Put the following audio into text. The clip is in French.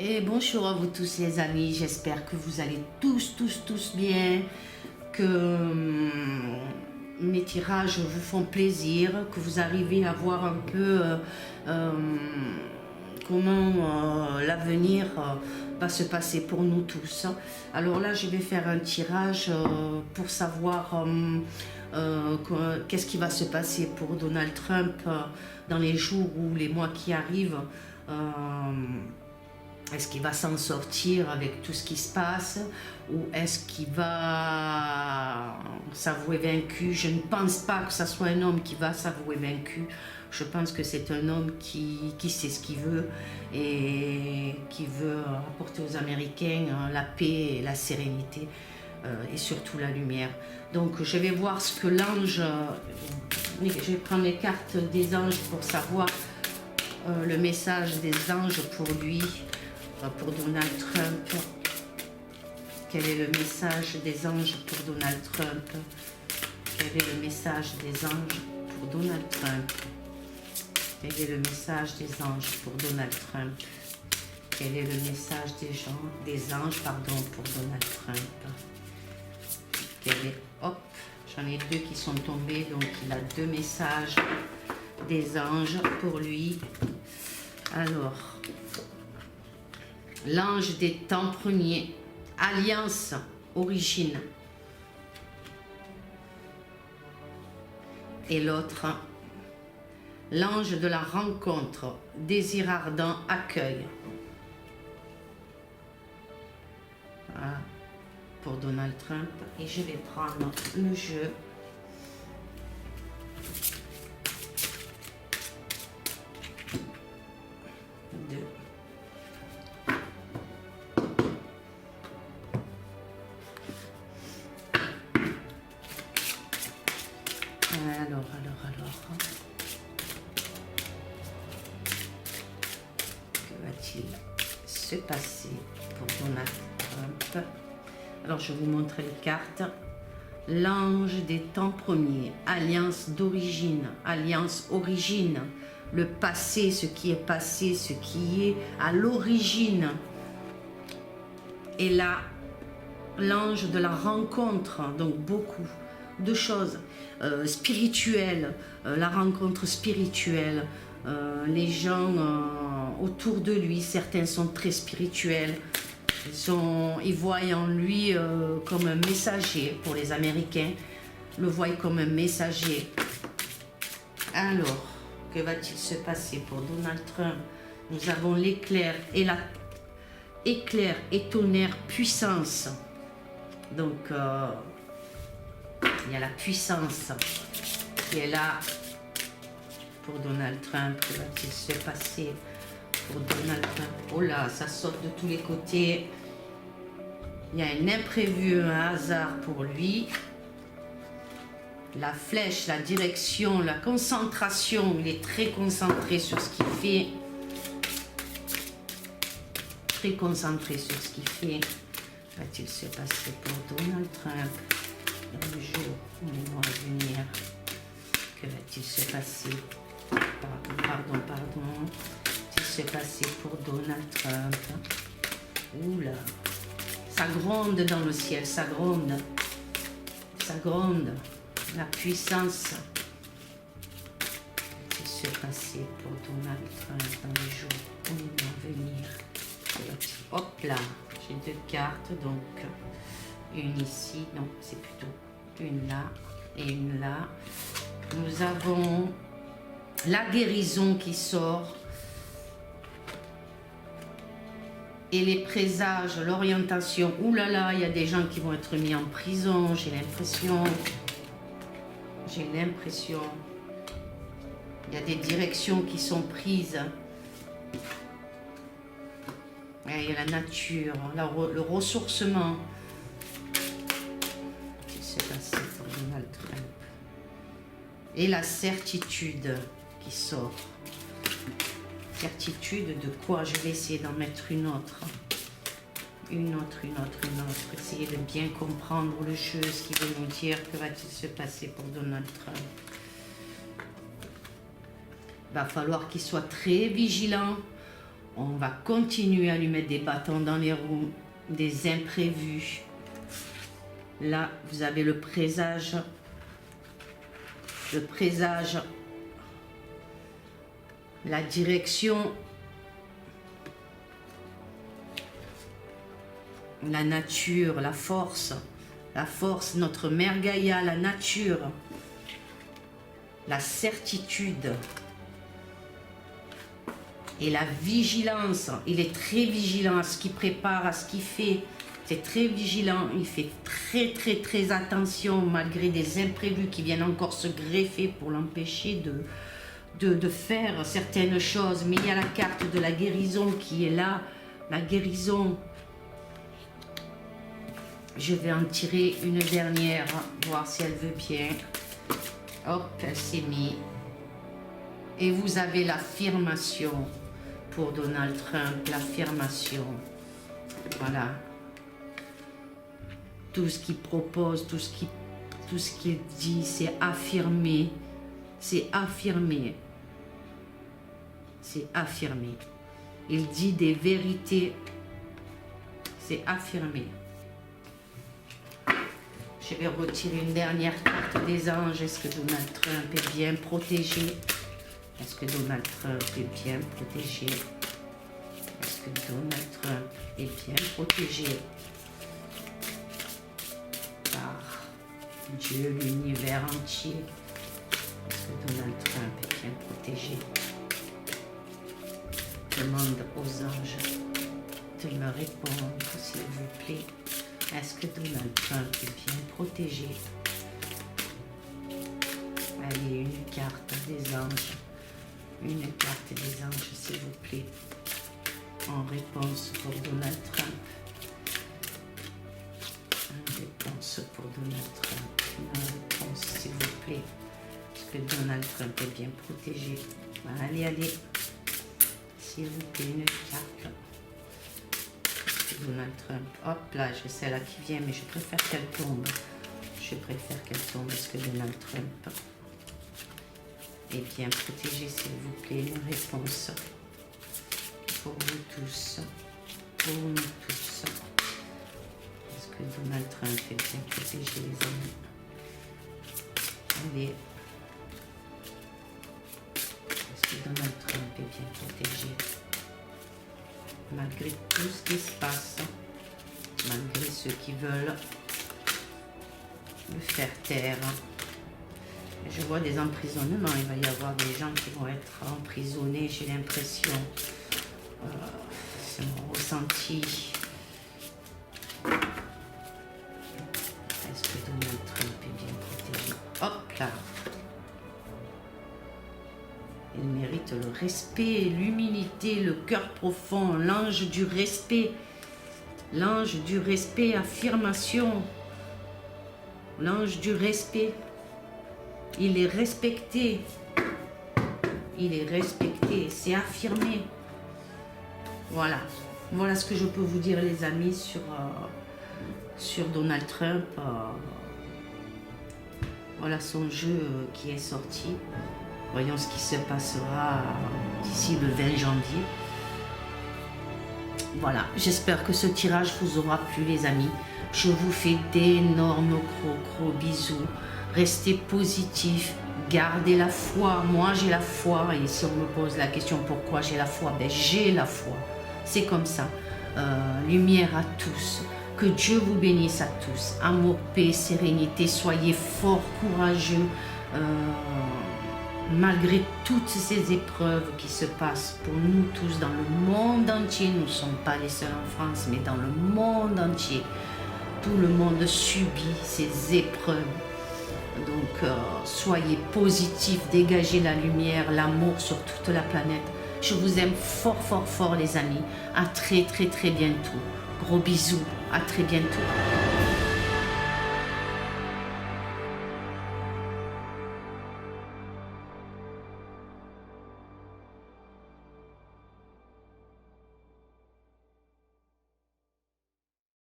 Et bonjour à vous tous les amis, j'espère que vous allez tous bien, que mes tirages vous font plaisir, que vous arrivez à voir un peu comment l'avenir va se passer pour nous tous. Alors là, je vais faire un tirage pour savoir qu'est-ce qui va se passer pour Donald Trump dans les jours ou les mois qui arrivent. Est-ce qu'il va s'en sortir avec tout ce qui se passe ou est-ce qu'il va s'avouer vaincu? Je ne pense pas que ce soit un homme qui va s'avouer vaincu. Je pense que c'est un homme qui sait ce qu'il veut et qui veut apporter aux Américains la paix et la sérénité et surtout la lumière. Donc je vais voir ce que l'ange... Je vais prendre les cartes des anges pour savoir le message des anges pour lui. Pour Donald Trump. Quel est le message des anges pour Donald Trump? Quel est le message des anges pour Donald Trump? Quel est le message des anges pour Donald Trump? Quel est le message des anges pour Donald Trump? Quel est... Hop, j'en ai deux qui sont tombés, donc il a deux messages des anges pour lui. Alors... L'ange des temps premiers, alliance, origine. Et l'autre, l'ange de la rencontre, désir ardent, accueil. Voilà, pour Donald Trump. Et je vais prendre le jeu. Alors. Que va-t-il se passer pour Donald Trump? Alors, je vous montre les cartes. L'ange des temps premiers, alliance d'origine, alliance origine, le passé, ce qui est passé, ce qui est à l'origine. Et là, l'ange de la rencontre, donc beaucoup de choses spirituelles, la rencontre spirituelle, les gens autour de lui, certains sont très spirituels, ils voient en lui comme un messager pour les Américains, le voient comme un messager. Alors, que va-t-il se passer pour Donald Trump? Nous avons l'éclair et éclair et tonnerre, puissance. Donc, il y a la puissance qui est là pour Donald Trump. Que va-t-il se passer pour Donald Trump? Oh là, ça saute de tous les côtés. Il y a un imprévu, un hasard pour lui. La flèche, la direction, la concentration. Il est très concentré sur ce qu'il fait. Très concentré sur ce qu'il fait. Que va-t-il se passer pour Donald Trump dans le jour ou les mois à venir? Que va-t-il se passer? Pardon. Que va-t-il se passer pour Donald Trump? Oula, ça gronde dans le ciel, ça gronde. Ça gronde. La puissance. Que va-t-il se passer pour Donald Trump dans les jours ou les mois à venir? Hop là, j'ai deux cartes, donc une ici, non, c'est plutôt une là et une là. Nous avons la guérison qui sort et les présages, l'orientation. Ouh là là, il y a des gens qui vont être mis en prison, j'ai l'impression. Il y a des directions qui sont prises. Et il y a la nature, le ressourcement. Qu'est-ce qui s'est passé pour Donald Trump? Et la certitude qui sort. Certitude de quoi? Je vais essayer d'en mettre une autre. Une autre. Essayez de bien comprendre le jeu, ce qu'il veut nous dire. Que va-t-il se passer pour Donald Trump? Il va falloir qu'il soit très vigilant On va continuer à lui mettre des bâtons dans les roues, des imprévus. Là, vous avez le présage, la direction, la nature, la force, notre mère Gaïa, la nature, la certitude et la vigilance. Il est très vigilant à ce qu'il prépare, à ce qu'il fait. C'est très vigilant, il fait très attention malgré des imprévus qui viennent encore se greffer pour l'empêcher de faire certaines choses. Mais il y a la carte de la guérison qui est là, la guérison. Je vais en tirer une dernière, voir si elle veut bien. Hop, elle s'est mise. Et vous avez l'affirmation pour Donald Trump, l'affirmation. Voilà. Tout ce qu'il propose, tout ce qu'il dit, c'est affirmé. C'est affirmé. C'est affirmé. Il dit des vérités. C'est affirmé. Je vais retirer une dernière carte des anges. Est-ce que Donald Trump est bien protégé? Est-ce que Donald Trump est bien protégé? Est-ce que Donald Trump est bien protégé par Dieu, l'univers entier? Est-ce que Donald Trump est bien protégé? Demande aux anges de me répondre, s'il vous plaît. Est-ce que Donald Trump est bien protégé? Allez, une carte des anges. Une carte des anges, s'il vous plaît. En réponse pour Donald Trump. Une réponse pour Donald Trump. Une réponse, s'il vous plaît. Est-ce que Donald Trump est bien protégé? Allez, allez. S'il vous plaît, une carte. Donald Trump. Hop là, je sais là qui vient, mais je préfère qu'elle tombe. Je préfère qu'elle tombe. Est-ce que Donald Trump est bien protégé, s'il vous plaît? Une réponse pour vous tous. Pour nous tous. Est-ce que Donald Trump est bien protégé, les amis? Allez. Est-ce que Donald Trump est bien protégé? Malgré tout ce qui se passe, malgré ceux qui veulent le faire taire. Je vois des emprisonnements, il va y avoir des gens qui vont être emprisonnés, j'ai l'impression. C'est mon ressenti. Est-ce que Donald Trump est bien protégé? Hop là! Il mérite le respect, l'humilité, le cœur profond, l'ange du respect. L'ange du respect, affirmation. L'ange du respect. Il est respecté. Il est respecté, c'est affirmé. Voilà. Voilà ce que je peux vous dire, les amis, sur Donald Trump. Voilà son jeu qui est sorti. Voyons ce qui se passera d'ici le 20 janvier. Voilà, j'espère que ce tirage vous aura plu, les amis. Je vous fais d'énormes gros bisous. Restez positifs, gardez la foi. Moi, j'ai la foi. Et si on me pose la question pourquoi j'ai la foi, ben j'ai la foi. C'est comme ça. Lumière à tous. Que Dieu vous bénisse à tous. Amour, paix, sérénité. Soyez forts, courageux. Malgré toutes ces épreuves qui se passent pour nous tous dans le monde entier, nous ne sommes pas les seuls en France, mais dans le monde entier, tout le monde subit ces épreuves. Donc, soyez positifs, dégagez la lumière, l'amour sur toute la planète. Je vous aime fort, les amis. À très bientôt. Gros bisous, à très bientôt.